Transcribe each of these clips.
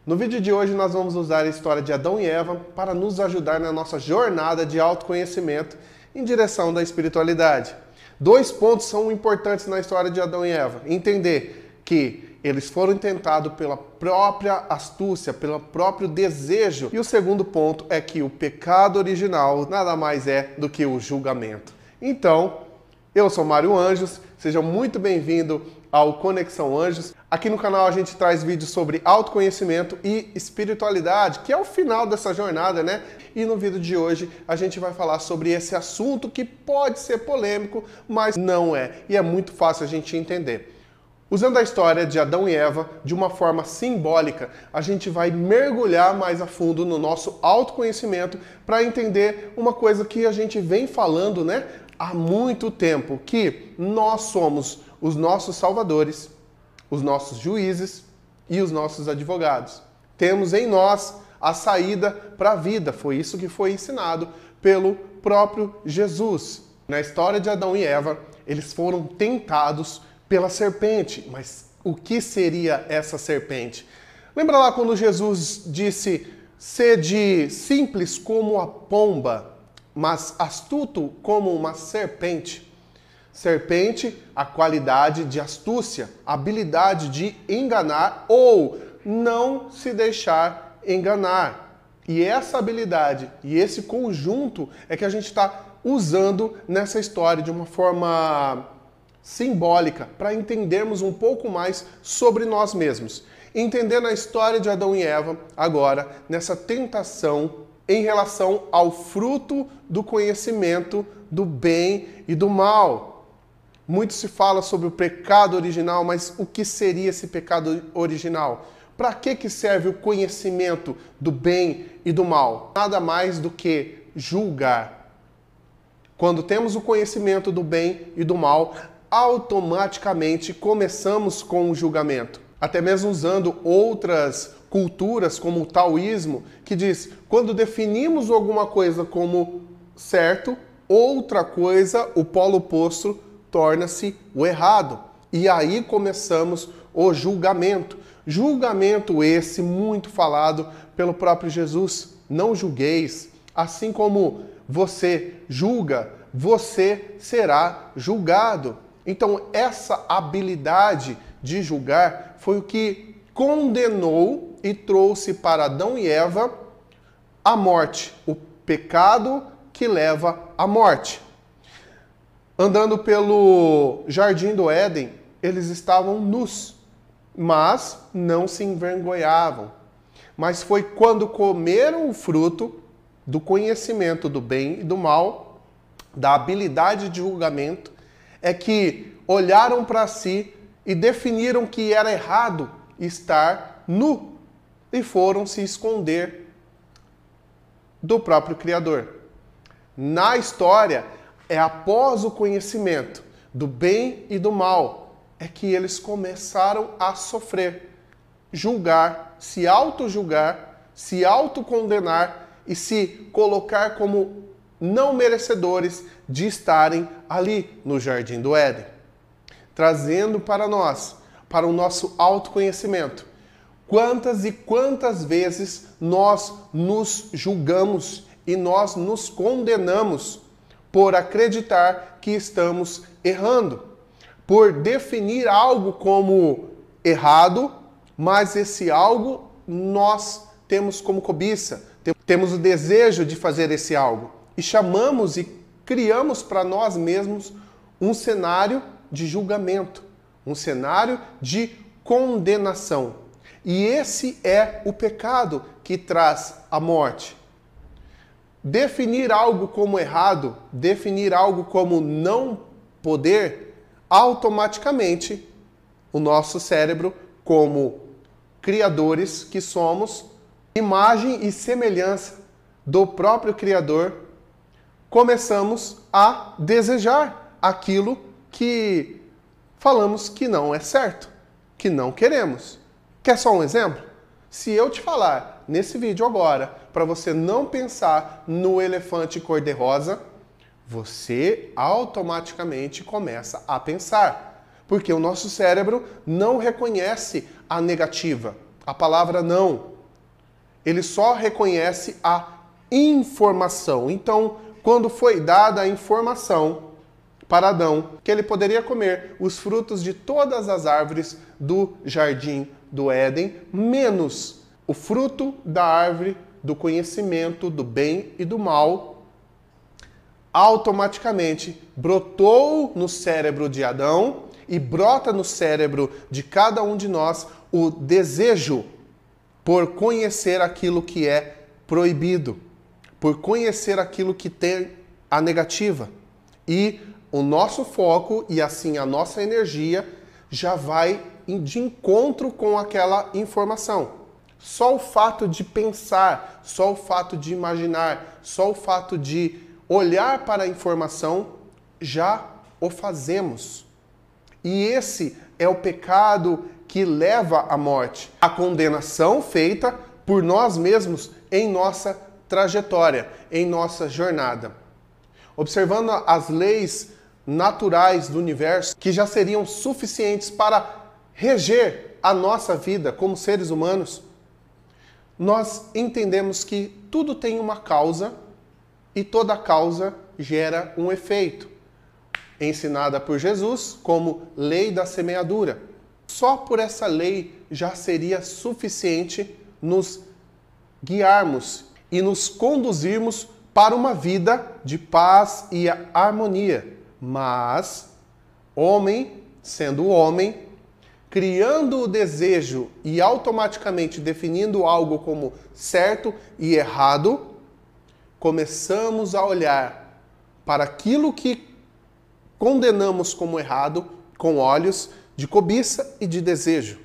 No vídeo de hoje nós vamos usar a história de Adão e Eva para nos ajudar na nossa jornada de autoconhecimento em direção da espiritualidade. Dois pontos são importantes na história de Adão e Eva. Entender que eles foram tentados pela própria astúcia, pelo próprio desejo. E o segundo ponto é que o pecado original nada mais é do que o julgamento. Então, eu sou Mário Anjos, seja muito bem-vindo ao Conexão Anjos. Aqui no canal a gente traz vídeos sobre autoconhecimento e espiritualidade, que é o final dessa jornada, né? E no vídeo de hoje a gente vai falar sobre esse assunto que pode ser polêmico, mas não é. E é muito fácil a gente entender. Usando a história de Adão e Eva de uma forma simbólica, a gente vai mergulhar mais a fundo no nosso autoconhecimento para entender uma coisa que a gente vem falando, né, há muito tempo, que nós somos os nossos salvadores, os nossos juízes e os nossos advogados. Temos em nós a saída para a vida. Foi isso que foi ensinado pelo próprio Jesus. Na história de Adão e Eva, eles foram tentados pela serpente. Mas o que seria essa serpente? Lembra lá quando Jesus disse: sede simples como a pomba, mas astuto como uma serpente? Serpente, a qualidade de astúcia, a habilidade de enganar ou não se deixar enganar. E essa habilidade e esse conjunto é que a gente está usando nessa história de uma forma simbólica para entendermos um pouco mais sobre nós mesmos. Entendendo a história de Adão e Eva agora nessa tentação em relação ao fruto do conhecimento do bem e do mal. Muito se fala sobre o pecado original, mas o que seria esse pecado original? Para que serve o conhecimento do bem e do mal? Nada mais do que julgar. Quando temos o conhecimento do bem e do mal, automaticamente começamos com o julgamento. Até mesmo usando outras culturas, como o taoísmo, que diz, quando definimos alguma coisa como certo, outra coisa, o polo oposto, torna-se o errado. E aí começamos o julgamento. Julgamento esse muito falado pelo próprio Jesus. Não julgueis. Assim como você julga, você será julgado. Então essa habilidade de julgar foi o que condenou e trouxe para Adão e Eva a morte. O pecado que leva à morte. Andando pelo Jardim do Éden, eles estavam nus, mas não se envergonhavam. Mas foi quando comeram o fruto do conhecimento do bem e do mal, da habilidade de julgamento, é que olharam para si e definiram que era errado estar nu e foram se esconder do próprio Criador. Na história, é após o conhecimento do bem e do mal, é que eles começaram a sofrer, julgar, se auto-julgar, se autocondenar e se colocar como não merecedores de estarem ali no Jardim do Éden. Trazendo para nós, para o nosso autoconhecimento, quantas e quantas vezes nós nos julgamos e nós nos condenamos por acreditar que estamos errando, por definir algo como errado, mas esse algo nós temos como cobiça, temos o desejo de fazer esse algo e chamamos e criamos para nós mesmos um cenário de julgamento, um cenário de condenação. E esse é o pecado que traz a morte. Definir algo como errado, definir algo como não poder, automaticamente o nosso cérebro, como criadores que somos, imagem e semelhança do próprio Criador, começamos a desejar aquilo que falamos que não é certo, que não queremos. Quer só um exemplo? Se eu te falar nesse vídeo agora para você não pensar no elefante cor-de-rosa, você automaticamente começa a pensar. Porque o nosso cérebro não reconhece a negativa, a palavra não. Ele só reconhece a informação. Então, quando foi dada a informação para Adão que ele poderia comer os frutos de todas as árvores do jardim do Éden, menos o fruto da árvore do conhecimento do bem e do mal, automaticamente brotou no cérebro de Adão e brota no cérebro de cada um de nós o desejo por conhecer aquilo que é proibido, por conhecer aquilo que tem a negativa. E o nosso foco e assim a nossa energia já vai de encontro com aquela informação. Só o fato de pensar, só o fato de imaginar, só o fato de olhar para a informação, já o fazemos. E esse é o pecado que leva à morte. A condenação feita por nós mesmos em nossa trajetória, em nossa jornada. Observando as leis naturais do universo, que já seriam suficientes para reger a nossa vida como seres humanos, nós entendemos que tudo tem uma causa e toda causa gera um efeito, ensinada por Jesus como lei da semeadura. Só por essa lei já seria suficiente nos guiarmos e nos conduzirmos para uma vida de paz e harmonia. Mas, homem, sendo homem, criando o desejo e automaticamente definindo algo como certo e errado, começamos a olhar para aquilo que condenamos como errado com olhos de cobiça e de desejo.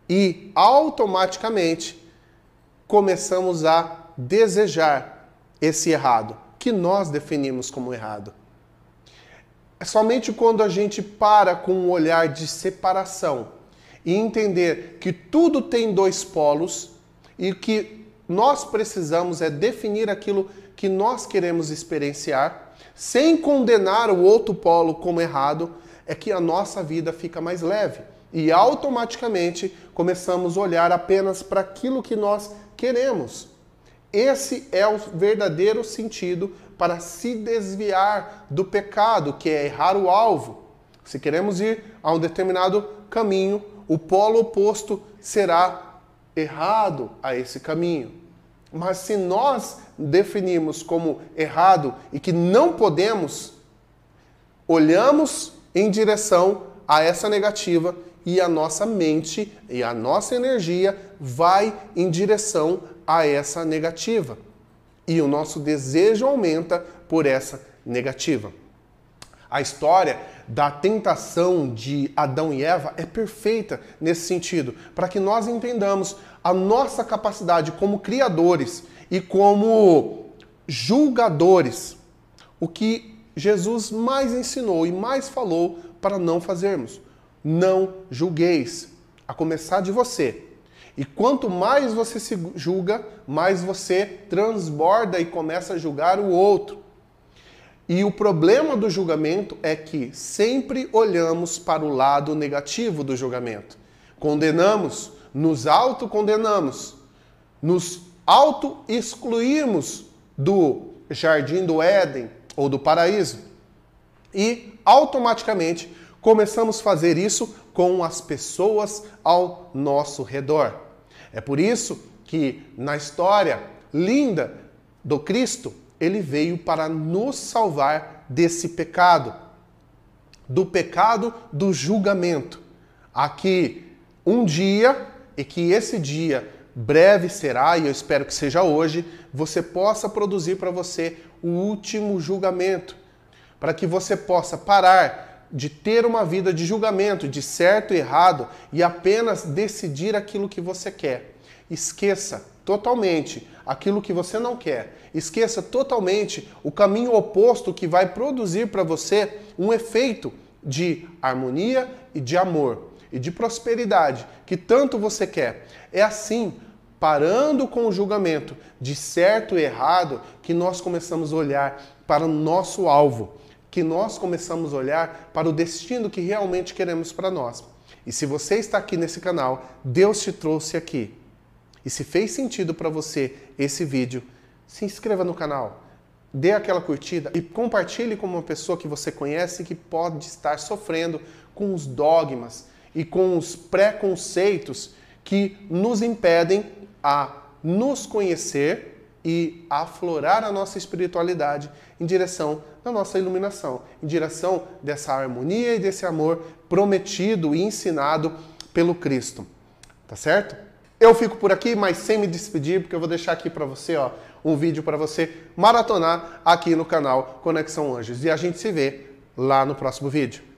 E automaticamente começamos a desejar esse errado, que nós definimos como errado. É somente quando a gente para com um olhar de separação e entender que tudo tem dois polos e que nós precisamos é definir aquilo que nós queremos experienciar, sem condenar o outro polo como errado, é que a nossa vida fica mais leve. E automaticamente começamos a olhar apenas para aquilo que nós queremos. Esse é o verdadeiro sentido para se desviar do pecado, que é errar o alvo. Se queremos ir a um determinado caminho, o polo oposto será errado a esse caminho. Mas se nós definirmos como errado e que não podemos, olhamos em direção a essa negativa e a nossa mente e a nossa energia vai em direção a essa negativa. E o nosso desejo aumenta por essa negativa. A história da tentação de Adão e Eva é perfeita nesse sentido, para que nós entendamos a nossa capacidade como criadores e como julgadores, o que Jesus mais ensinou e mais falou para não fazermos. Não julgueis, a começar de você. E quanto mais você se julga, mais você transborda e começa a julgar o outro. E o problema do julgamento é que sempre olhamos para o lado negativo do julgamento. Condenamos, nos autocondenamos, nos auto-excluímos do jardim do Éden ou do paraíso. E automaticamente começamos a fazer isso com as pessoas ao nosso redor. É por isso que na história linda do Cristo, ele veio para nos salvar desse pecado, do pecado do julgamento. Aqui um dia, e que esse dia breve será, e eu espero que seja hoje, você possa produzir para você o último julgamento, para que você possa parar de ter uma vida de julgamento, de certo e errado, e apenas decidir aquilo que você quer. Esqueça totalmente aquilo que você não quer. Esqueça totalmente o caminho oposto que vai produzir para você um efeito de harmonia e de amor e de prosperidade que tanto você quer. É assim, parando com o julgamento de certo e errado, que nós começamos a olhar para o nosso alvo, que nós começamos a olhar para o destino que realmente queremos para nós. E se você está aqui nesse canal, Deus te trouxe aqui. E se fez sentido para você esse vídeo, se inscreva no canal, dê aquela curtida e compartilhe com uma pessoa que você conhece que pode estar sofrendo com os dogmas e com os preconceitos que nos impedem a nos conhecer e aflorar a nossa espiritualidade em direção da nossa iluminação, em direção dessa harmonia e desse amor prometido e ensinado pelo Cristo. Tá certo? Eu fico por aqui, mas sem me despedir, porque eu vou deixar aqui para você, ó, um vídeo para você maratonar aqui no canal Conexão Anjos. E a gente se vê lá no próximo vídeo.